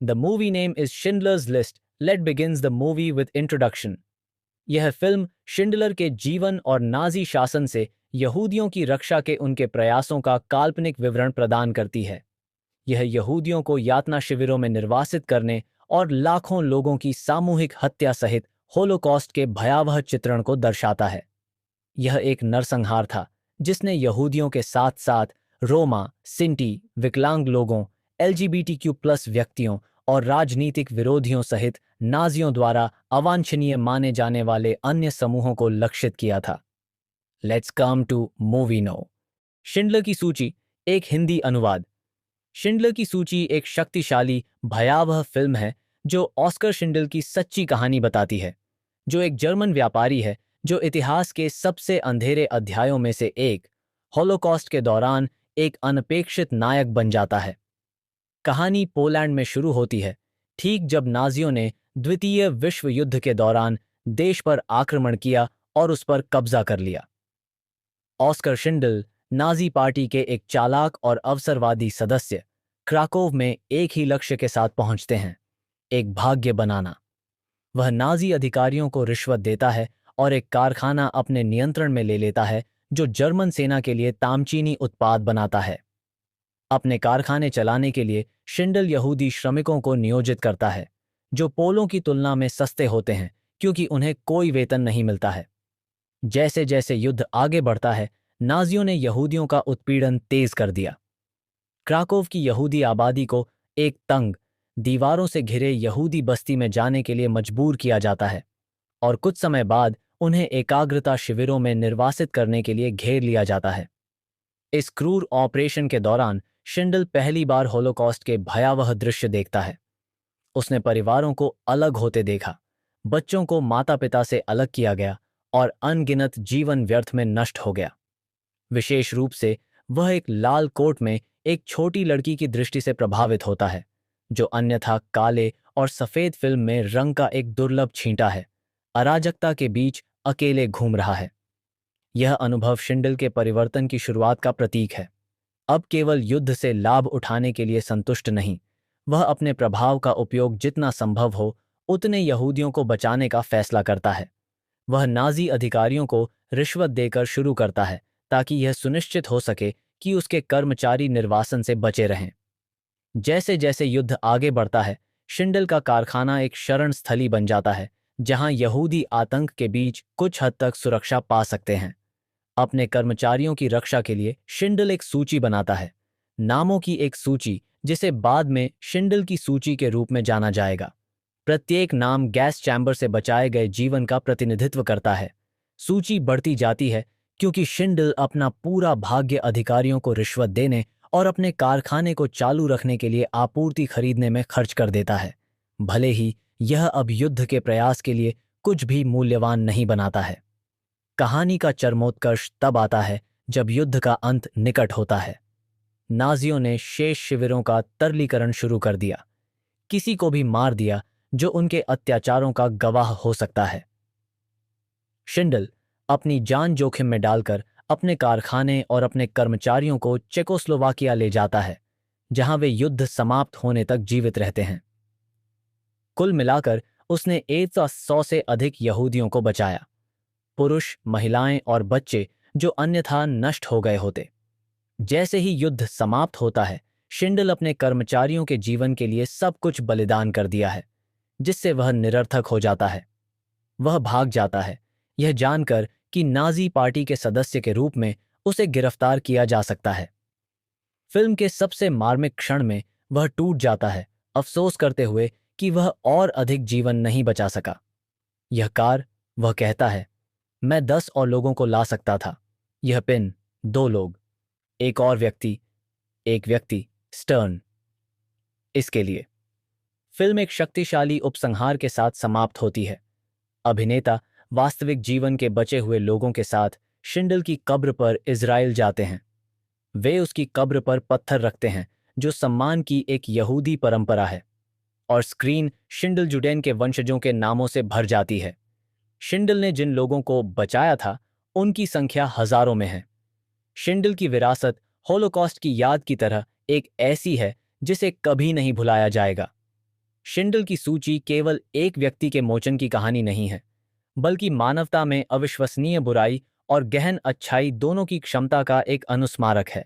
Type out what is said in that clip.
The movie name is Schindler's List. Let begins the movie with introduction. यह film Schindler के जीवन और Nazi शासन से यहूदियों की रक्षा के उनके प्रयासों का काल्पनिक विवरण प्रदान करती है। यह यहूदियों को यातना शिविरों में निर्वासित करने और लाखों लोगों की सामूहिक हत्या सहित होलोकॉस्ट के भयावह चित्रण को दर्शाता है। यह एक नरसंहार था जिसने यहूदियों के साथ साथ रोमा, सिंटी, विकलांग लोगों, LGBTQ+ व्यक्तियों और राजनीतिक विरोधियों सहित नाजियों द्वारा अवांछनीय माने जाने वाले अन्य समूहों को लक्षित किया था। Let's come to movie no. Schindler की सूची एक हिंदी अनुवाद। शिंडलर की सूची एक शक्तिशाली, भयावह फिल्म है जो ऑस्कर शिंडल की सच्ची कहानी बताती है, जो एक जर्मन व्यापारी है जो इतिहास के सबसे अंधेरे अध्यायों में से एक, हॉलोकॉस्ट के दौरान एक अनपेक्षित नायक बन जाता है। कहानी पोलैंड में शुरू होती है, ठीक जब नाजियों ने द्वितीय विश्व युद्ध के दौरान देश पर आक्रमण किया और उस पर कब्जा कर लिया। ऑस्कर शिंडल, नाजी पार्टी के एक चालाक और अवसरवादी सदस्य, क्राकोव में एक ही लक्ष्य के साथ पहुंचते हैं, एक भाग्य बनाना। वह नाजी अधिकारियों को रिश्वत देता है और एक कारखाना अपने नियंत्रण में ले लेता है जो जर्मन सेना के लिए तामचीनी उत्पाद बनाता है। अपने कारखाने चलाने के लिए शिंडल यहूदी श्रमिकों को नियोजित करता है, जो पोलों की तुलना में सस्ते होते हैं क्योंकि उन्हें कोई वेतन नहीं मिलता है। जैसे जैसे युद्ध आगे बढ़ता है, नाजियों ने यहूदियों का उत्पीड़न तेज कर दिया। क्राकोव की यहूदी आबादी को एक तंग, दीवारों से घिरे यहूदी बस्ती में जाने के लिए मजबूर किया जाता है और कुछ समय बाद उन्हें एकाग्रता शिविरों में निर्वासित करने के लिए घेर लिया जाता है। इस क्रूर ऑपरेशन के दौरान शिंडल पहली बार होलोकॉस्ट के भयावह दृश्य देखता है। उसने परिवारों को अलग होते देखा, बच्चों को माता पिता से अलग किया गया और अनगिनत जीवन व्यर्थ में नष्ट हो गया। विशेष रूप से वह एक लाल कोट में एक छोटी लड़की की दृष्टि से प्रभावित होता है, जो अन्यथा काले और सफेद फिल्म में रंग का एक दुर्लभ छींटा है, अराजकता के बीच अकेले घूम रहा है। यह अनुभव शिंडल के परिवर्तन की शुरुआत का प्रतीक है। अब केवल युद्ध से लाभ उठाने के लिए संतुष्ट नहीं, वह अपने प्रभाव का उपयोग जितना संभव हो उतने यहूदियों को बचाने का फैसला करता है। वह नाजी अधिकारियों को रिश्वत देकर शुरू करता है ताकि यह सुनिश्चित हो सके कि उसके कर्मचारी निर्वासन से बचे रहें। जैसे जैसे युद्ध आगे बढ़ता है, शिंडल का कारखाना एक शरण स्थली बन जाता है जहां यहूदी आतंक के बीच कुछ हद तक सुरक्षा पा सकते हैं। अपने कर्मचारियों की रक्षा के लिए शिंडल एक सूची बनाता है, नामों की एक सूची जिसे बाद में शिंडल की सूची के रूप में जाना जाएगा। प्रत्येक नाम गैस चैम्बर से बचाए गए जीवन का प्रतिनिधित्व करता है। सूची बढ़ती जाती है क्योंकि शिंडल अपना पूरा भाग्य अधिकारियों को रिश्वत देने और अपने कारखाने को चालू रखने के लिए आपूर्ति खरीदने में खर्च कर देता है, भले ही यह अब युद्ध के प्रयास के लिए कुछ भी मूल्यवान नहीं बनाता है। कहानी का चरमोत्कर्ष तब आता है जब युद्ध का अंत निकट होता है। नाजियों ने शेष शिविरों का तरलीकरण शुरू कर दिया, किसी को भी मार दिया जो उनके अत्याचारों का गवाह हो सकता है। शिंडल अपनी जान जोखिम में डालकर अपने कारखाने और अपने कर्मचारियों को चेकोस्लोवाकिया ले जाता है, जहां वे युद्ध समाप्त होने तक जीवित रहते हैं। कुल मिलाकर उसने 100 से अधिक यहूदियों को बचाया, पुरुष, महिलाएं और बच्चे जो अन्यथा नष्ट हो गए होते। जैसे ही युद्ध समाप्त होता है, शिंडल अपने कर्मचारियों के जीवन के लिए सब कुछ बलिदान कर दिया है, जिससे वह निरर्थक हो जाता है। वह भाग जाता है, यह जानकर कि नाजी पार्टी के सदस्य के रूप में उसे गिरफ्तार किया जा सकता है। फिल्म के सबसे मार्मिक क्षण में वह टूट जाता है, अफसोस करते हुए कि वह और अधिक जीवन नहीं बचा सका। यह कार, वह कहता है, मैं 10 और लोगों को ला सकता था। यह पिन, 2 लोग, एक और व्यक्ति, एक व्यक्ति, स्टर्न। इसके लिए फिल्म एक शक्तिशाली उपसंहार के साथ समाप्त होती है। अभिनेता वास्तविक जीवन के बचे हुए लोगों के साथ शिंडल की कब्र पर इजराइल जाते हैं। वे उसकी कब्र पर पत्थर रखते हैं, जो सम्मान की एक यहूदी परंपरा है, और स्क्रीन शिंडल जुडेन के वंशजों के नामों से भर जाती है। शिंडल ने जिन लोगों को बचाया था, उनकी संख्या हजारों में है। शिंडल की विरासत होलोकॉस्ट की याद की तरह एक ऐसी है जिसे कभी नहीं भुलाया जाएगा। शिंडल की सूची केवल एक व्यक्ति के मोचन की कहानी नहीं है, बल्कि मानवता में अविश्वसनीय बुराई और गहन अच्छाई दोनों की क्षमता का एक अनुस्मारक है।